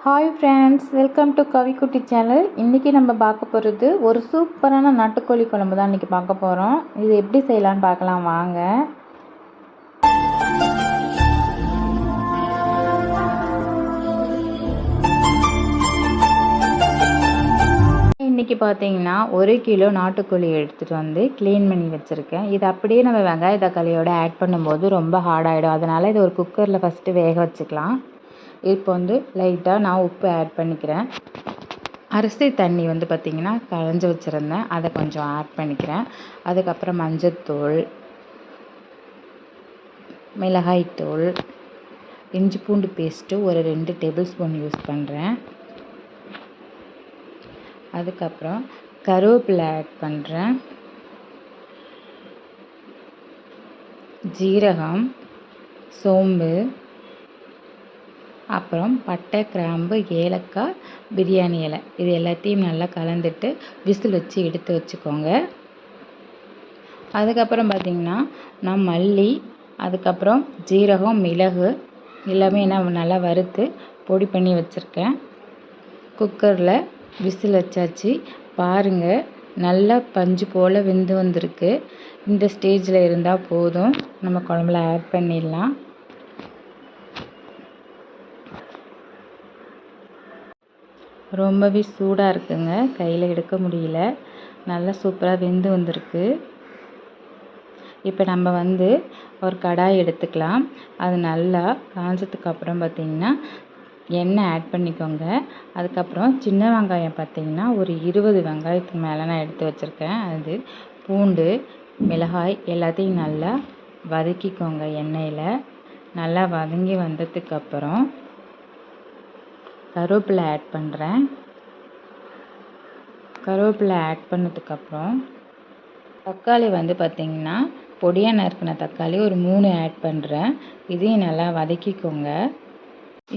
Hi friends, welcome to Kavikutti channel. இன்றைக்கி நம்ம பார்க்க போகிறது ஒரு சூப்பரான நாட்டுக்கோழி குழம்பு தான் இன்றைக்கி பார்க்க போகிறோம். இது எப்படி செய்யலான்னு பார்க்கலாம் வாங்க. இன்றைக்கி பார்த்தீங்கன்னா 1 கிலோ நாட்டுக்கோழி எடுத்துகிட்டு வந்து க்ளீன் பண்ணி வச்சுருக்கேன். இது அப்படியே நம்ம வெங்காய தக்காளியோடு ஆட் பண்ணும்போது ரொம்ப ஹார்டாகிடும். அதனால் இது ஒரு குக்கரில் ஃபஸ்ட்டு வேக வச்சுக்கலாம். இப்போ வந்து லைட்டாக நான் உப்பு ஆட் பண்ணிக்கிறேன். அரிசி தண்ணி வந்து பார்த்திங்கன்னா களைஞ்சி வச்சுருந்தேன், அதை கொஞ்சம் ஆட் பண்ணிக்கிறேன். அதுக்கப்புறம் மஞ்சத்தூள், மிளகாய்த்தூள், இஞ்சி பூண்டு பேஸ்ட்டு ஒரு 2 டேபிள் ஸ்பூன் யூஸ் பண்ணுறேன். அதுக்கப்புறம் கருவேப்பிலை ஆட் பண்ணுறேன். ஜீரகம், சோம்பு, அப்புறம் பட்டை, கிராம்பு, ஏலக்காய், பிரியாணி இலை, இது எல்லாத்தையும் நல்லா கலந்துட்டு விசில் வச்சு எடுத்து வச்சுக்கோங்க. அதுக்கப்புறம் பார்த்திங்கன்னா நான் மல்லி, அதுக்கப்புறம் ஜீரகம், மிளகு எல்லாமே நான் நல்லா வறுத்து பொடி பண்ணி வச்சுருக்கேன். குக்கரில் விசில் வச்சாச்சு. பாருங்கள், நல்லா பஞ்சு போல் வெந்து வந்திருக்கு. இந்த ஸ்டேஜில் இருந்தால் போதும், நம்ம குழம்புல ஆட் பண்ணிடலாம். ரொம்பவே சூடாக இருக்குங்க, கையில் எடுக்க முடியல. நல்லா சூப்பராக வெந்து வந்திருக்கு. இப்போ நம்ம வந்து ஒரு கடாய் எடுத்துக்கலாம். அது நல்லா காஞ்சதுக்கு அப்புறம் பார்த்திங்கன்னா எண்ணெய் ஆட் பண்ணிக்கோங்க. அதுக்கப்புறம் சின்ன வெங்காயம் பார்த்திங்கன்னா ஒரு 20 வெங்காயத்துக்கு மேலே நான் எடுத்து வச்சுருக்கேன். அது பூண்டு, மிளகாய் எல்லாத்தையும் நல்லா வதக்கிக்கோங்க. எண்ணெயில் நல்லா வதங்கி வந்ததுக்கப்புறம் கருவேப்பிலை ஆட் பண்ணுறேன். கருவேப்பிலை ஆட் பண்ணதுக்கப்புறம் தக்காளி வந்து பார்த்திங்கன்னா பொடியாக நறுக்கின தக்காளி ஒரு 3 ஆட் பண்ணுறேன். இதையும் நல்லா வதக்கிக்கோங்க.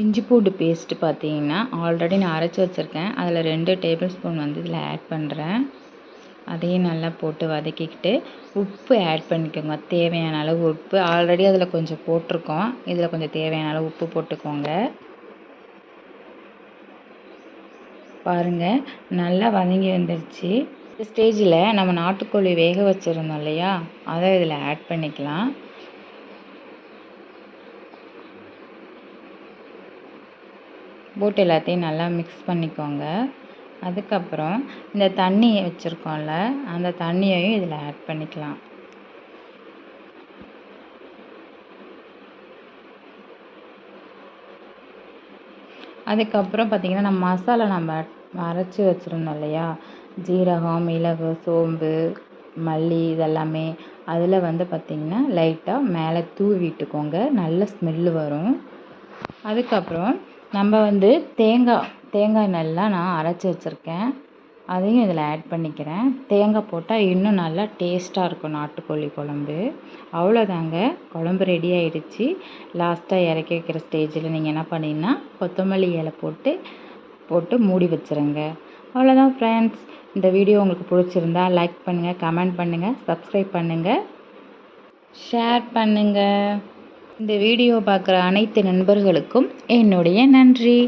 இஞ்சி பூண்டு பேஸ்ட்டு பார்த்திங்கன்னா ஆல்ரெடி நான் அரைச்சி வச்சுருக்கேன். அதில் 2 டேபிள் ஸ்பூன் வந்து இதில் ஆட் பண்ணுறேன். அதையும் நல்லா போட்டு வதக்கிக்கிட்டு உப்பு ஆட் பண்ணிக்கோங்க. தேவையான அளவு உப்பு, ஆல்ரெடி அதில் கொஞ்சம் போட்டிருக்கோம், இதில் கொஞ்சம் தேவையான அளவு உப்பு போட்டுக்கோங்க. பாருங்கள், நல்லா வதங்கி வந்துடுச்சு. இந்த ஸ்டேஜில் நம்ம நாட்டுக்கோழி வேக வச்சுருந்தோம் இல்லையா, அதை இதில் ஆட் பண்ணிக்கலாம். போட்டு எல்லாத்தையும் நல்லா மிக்ஸ் பண்ணிக்கோங்க. அதுக்கப்புறம் இந்த தண்ணி வச்சுருக்கோம்ல, அந்த தண்ணியையும் இதில் ஆட் பண்ணிக்கலாம். அதுக்கப்புறம் பார்த்திங்கன்னா நம்ம மசாலா நம்ம அரைச்சி வச்சுருந்தோம் இல்லையா, ஜீரகம், மிளகு, சோம்பு, மல்லி இதெல்லாமே அதில் வந்து பார்த்திங்கன்னா லைட்டாக மேலே தூவி விட்டுக்கோங்க. நல்ல ஸ்மெல்லு வரும். அதுக்கப்புறம் நம்ம வந்து தேங்காய் நல்லா நான் அரைச்சி வச்சுருக்கேன், அதையும் இதில் ஆட் பண்ணிக்கிறேன். தேங்காய் போட்டால் இன்னும் நல்லா டேஸ்ட்டாக இருக்கும் நாட்டுக்கோழி குழம்பு. அவ்வளோதாங்க, குழம்பு ரெடி ஆகிடுச்சு. லாஸ்ட்டாக இறக்கி வைக்கிற ஸ்டேஜில் நீங்கள் என்ன பண்ணிங்கன்னா கொத்தமல்லி இலை போட்டு மூடி வச்சுருங்க. அவ்வளோதான் ஃப்ரெண்ட்ஸ். இந்த வீடியோ உங்களுக்கு பிடிச்சிருந்தா லைக் பண்ணுங்கள், கமெண்ட் பண்ணுங்கள், சப்ஸ்கிரைப் பண்ணுங்கள், ஷேர் பண்ணுங்கள். இந்த வீடியோ பார்க்குற அனைத்து நண்பர்களுக்கும் என்னுடைய நன்றி.